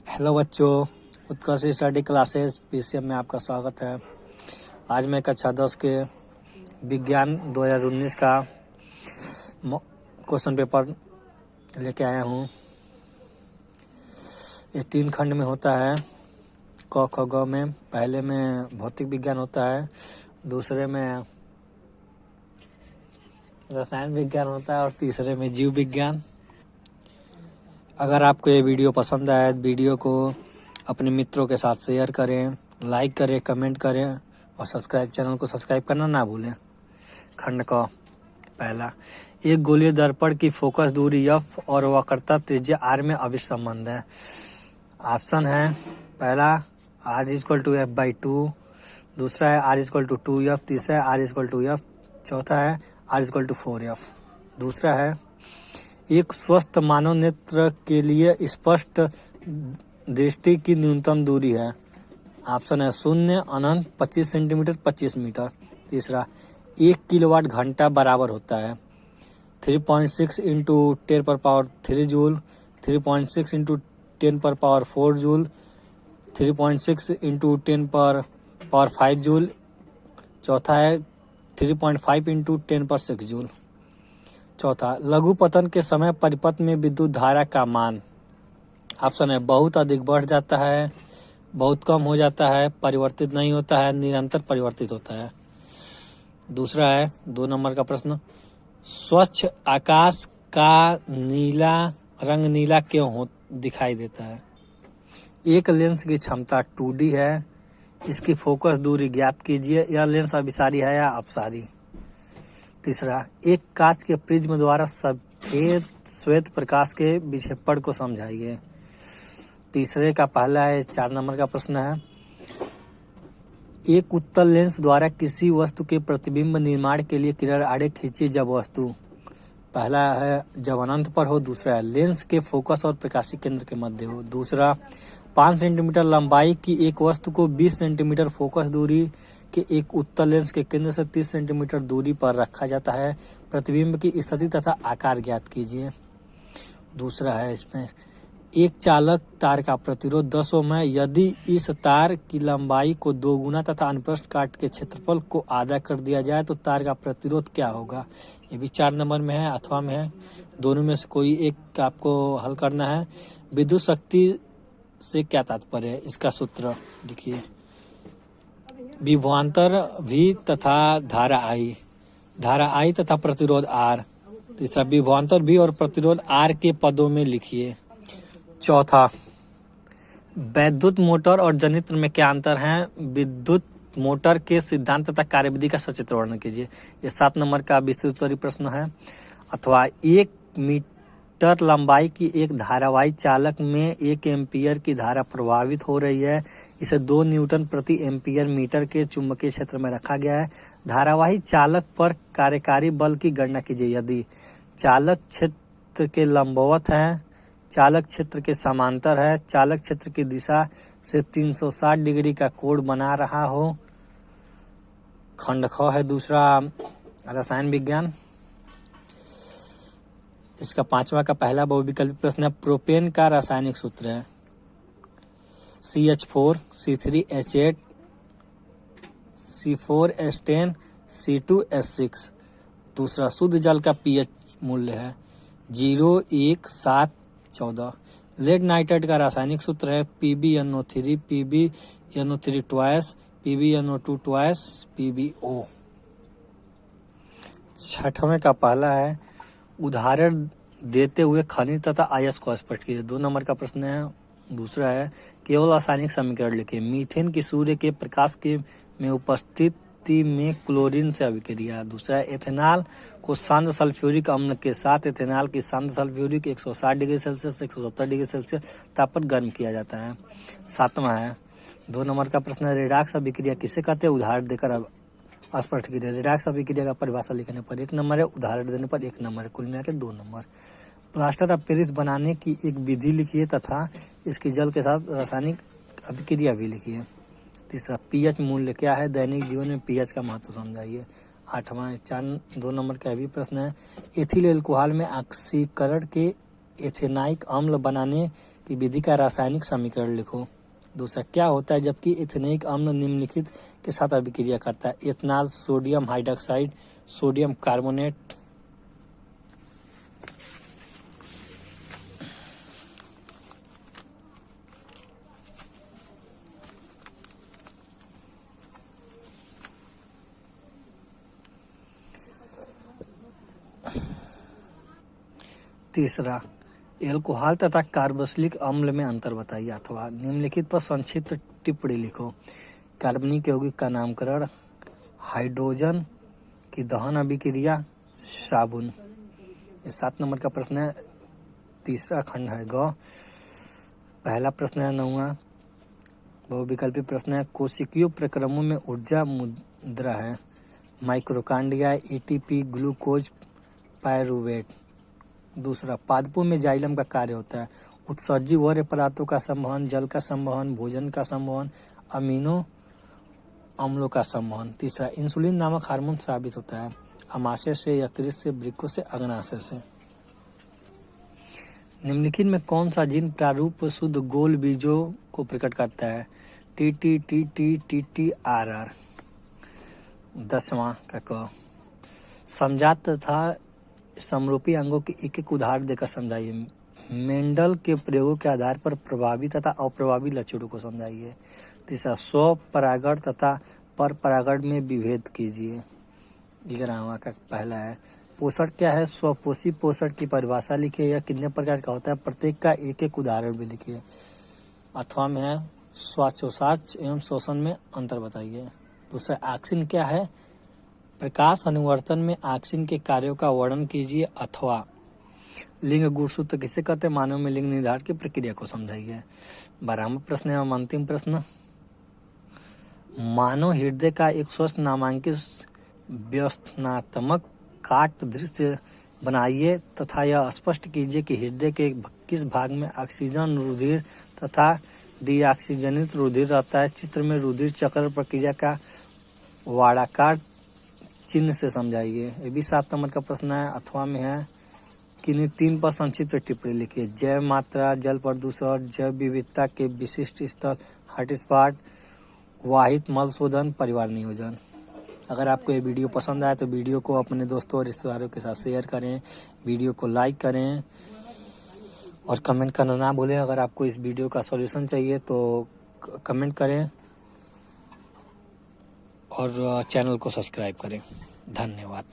Hello बच्चों, उत्कर्ष study classes PCM में आपका स्वागत है। आज मैं कक्षा 10 के विज्ञान 2019 का क्वेश्चन पेपर लेके आया हूँ। ये 3 खंड में होता है। क ख ग में पहले में भौतिक विज्ञान होता है, दूसरे में रसायन विज्ञान होता है और तीसरे में जीव विज्ञान। अगर आपको ये वीडियो पसंद आए तो वीडियो को अपने मित्रों के साथ शेयर करें, लाइक करें, कमेंट करें और चैनल को सब्सक्राइब करना ना भूलें। खंड का पहला, एक गोलीय दर्पण की फोकस दूरी f और वक्रता त्रिज्या r में अभिष्ट संबंध है। ऑप्शन है पहला r=f/2, दूसरा है r=2f, तीसरा है r=f, चौथा है r=4f। दूसरा है एक स्वस्थ मानव नेत्र के लिए स्पष्ट दृष्टि की न्यूनतम दूरी है। ऑप्शन है 0, अनंत, 25 सेंटीमीटर, 25 मीटर। तीसरा, 1 किलोवाट घंटा बराबर होता है 3.6 into 10⁻³ joule, 3.6 into 10⁻⁴ joule, 3.6 into 10⁻⁵ joule. चौथा है 3.5 इंटू 10⁻⁶ जूल। चौथा, लघु पतन के समय परिपथ में विद्युत धारा का मान। ऑप्शन है बहुत अधिक बढ़ जाता है, बहुत कम हो जाता है, परिवर्तित नहीं होता है, निरंतर परिवर्तित होता है। दूसरा है 2 नंबर का प्रश्न, स्वच्छ आकाश का नीला रंग नीला क्यों दिखाई देता है। एक लेंस की क्षमता 2D है, इसकी फोकस दूरी ज्ञात कीजिए। यह लेंस अभिसारी है या अपसारी। तीसरा, एक कांच के प्रिज्म द्वारा सफेद श्वेत प्रकाश के विक्षेपण को समझाइए। तीसरे का पहला है 4 नंबर का प्रश्न है, एक उत्तल लेंस द्वारा किसी वस्तु के प्रतिबिंब निर्माण के लिए किरण आरेख खींचिए जब वस्तु। पहला है जब अनंत पर हो, दूसरा है लेंस के फोकस और प्रकाशीय केंद्र के मध्य हो। दूसरा, 5 सेंटीमीटर लंबाई की एक वस्तु को 20 सेंटीमीटर फोकस दूरी के एक उत्तल लेंस के केंद्र से 30 सेंटीमीटर दूरी पर रखा जाता है। प्रतिबिंब की स्थिति तथा आकार ज्ञात कीजिए। दूसरा है इसमें, एक चालक तार का प्रतिरोध 10 ओम है। यदि इस तार की लंबाई को 2 गुना तथा अनुप्रस्थ काट के क्षेत्रफल को आधा कर दिया जाए तो तार का प्रतिरोध क्या होगा। ये भी 4 नंबर में है अथवा में है, दोनों में से कोई एक आपको हल करना है। विद्युत शक्ति से क्या तात्पर्य है, इसका सूत्र लिखिए। विभवांतर V तथा धारा I तथा प्रतिरोध R। तीसरा, विभवांतर V और प्रतिरोध R के पदों में लिखिए। चौथा, वैद्युत मोटर और जनित्र में क्या अंतर है। विद्युत मोटर के सिद्धांत तथा कार्यविधि का सचित्र वर्णन कीजिए। ये 7 नंबर का विस्तृत उत्तरीय प्रश्न है। अथवा 1 मीटर लंबाई की एक धारावाही चालक में 1 एम्पियर की धारा प्रवाहित हो रही है। इसे 2 न्यूटन प्रति एम्पियर मीटर के चुंबकीय क्षेत्र में रखा गया है। धारावाही चालक पर कार्यकारी बल की गणना कीजिए। यदि चालक क्षेत्र के लंबवत है, चालक क्षेत्र के समांतर है, चालक क्षेत्र की दिशा से 360 डिग्री का कोण बना रहा हो। खंड ख है दूसरा रसायन विज्ञान। इसका 5वां का पहला बहुविकल्पी प्रश्न है, प्रोपेन का रासायनिक सूत्र है CH4 C3H8 C4H10 C2H6। दूसरा, शुद्ध जल का pH मूल्य है 0, 1, 7, 14। लेड नाइट्रेट का रासायनिक सूत्र है PbNO3 PbNO3 twice PbNO2 twice PbO। 6वें का पहला है, उदाहरण देते हुए खनिज तथा अयस्क को स्पष्ट कीजिए। 2 नंबर का प्रश्न है। दूसरा है, केवल रासायनिक समीकरण लिखिए। मीथेन की सूर्य के प्रकाश के में उपस्थिति में क्लोरीन से अभिक्रिया। दूसरा है, एथेनॉल को सांद्र सल्फ्यूरिक अम्ल के साथ एथेनॉल की सांद्र sulphuric 160 degree Celsius 170 degree Celsius ताप पर गर्म किया जाता है। 7वां है 2 नंबर का प्रश्न है, रेडॉक्स अभिक्रिया किसे कहते हैं। उदाहरण देकर अब स्पष्ट कीजिए। रेडॉक्स अभिक्रिया का परिभाषा लिखने पर 1 नंबर है, उदाहरण देने पर 1 नंबर है, कुल मिला के 2 नंबर। प्लास्टर ऑफ पेरिस बनाने की एक विधि लिखिए तथा इसकी जल के साथ रासायनिक अभिक्रिया भी लिखिए। तीसरा, pH मूल्य क्या है। दैनिक जीवन में pH का महत्व समझाइए। 8वां 2 नंबर का भी प्रश्न है, एथिल एल्कोहल में ऑक्सीकरण के एथेनाइक अम्ल बनाने की विधि का रासायनिक समीकरण लिखो। दूसरा, क्या होता है जबकि एथेनिक अम्ल निम्नलिखित के साथ अभिक्रिया करता है? Ethanol, sodium hydroxide, sodium carbonate. तीसरा, एल्कोहल तथा कार्बोक्सिलिक अम्ल में अंतर बताइए। अथवा निम्नलिखित पर संक्षिप्त टिप्पणी लिखो। कार्बनिक यौगिक का नामकरण, हाइड्रोजन की दहन अभिक्रिया, साबुन। ये 7 नंबर का प्रश्न है। तीसरा खंड है ग। पहला प्रश्न है 9वां बहुविकल्पी प्रश्न है। कोशिकीय प्रक्रमों में ऊर्जा मुद्रा है। माइक्रोकांडिया, एटीपी, ग्लूकोज, पायरुवेट। दूसरा, पादपों में जाइलम का कार्य होता है। उत्सर्जी वर्य पदार्थों का संवहन, जल का संवहन, भोजन का संवहन, अमीनो अम्लों का संवहन। तीसरा, इंसुलिन नामक हार्मोन साबित होता है। अमाशय से, यकृत से, वृक्क से, अग्नाशय से। निम्नलिखित में कौन सा जीन प्रारूप शुद्ध गोल बीजों को प्रकट करता है? T T R R. 10वां का क। समजात तथा समरूपी अंगों के एक एक उदाहरण देकर समझाइए। मेंडल के प्रयोगों के आधार पर प्रभावी तथा अप्रभावी लक्षणों को समझाइए। तीसरा, स्व परागण तथा पर परागण में विभेद कीजिए। 11वां का पहला है। पोषण क्या है? स्वपोषी पोषण की परिभाषा लिखिए। यह कितने प्रकार का होता है? प्रत्येक का एक एक उदाहरण भी लिखिए। अथवा में है श्वासोच्छ्वास एवं श्वसन में अंतर बताइए। दूसरा, ऑक्सिन क्या है? प्रकाश अनुवर्तन में ऑक्सिन के कार्यों का वर्णन कीजिए। अथवा लिंग गुणसूत्र किसे कहते हैं? मानव में लिंग निर्धारण की प्रक्रिया को समझाइए। 12वां प्रश्न एवं अंतिम प्रश्न, मानव हृदय का एक स्वस्थ नामांकित व्यवस्थात्मक काट दृश्य बनाइए तथा यह स्पष्ट कीजिए कि हृदय के किस भाग में ऑक्सीजन रुधिर तथा डीऑक्सीजनित रुधिर रहता है। चित्र में रुधिर चक्र प्रक्रिया का वाड़ाकार चिन्ह से समझाइए। ये भी 7 नंबर का प्रश्न है। अथवा में है किन्हीं 3 पर संक्षिप्त टिप्पणी लिखिए। जैव मात्रा, जल प्रदूषण, जैव विविधता के विशिष्ट स्थल, हॉटस्पॉट, वाहित मल शोधन, परिवार नियोजन। अगर आपको ये वीडियो पसंद आए तो वीडियो को अपने दोस्तों और रिश्तेदारों के साथ शेयर करें, वीडियो को लाइक करें और कमेंट करना ना भूलें। अगर आपको इस वीडियो का सॉल्यूशन चाहिए तो कमेंट करें और चैनल को सब्सक्राइब करें। धन्यवाद।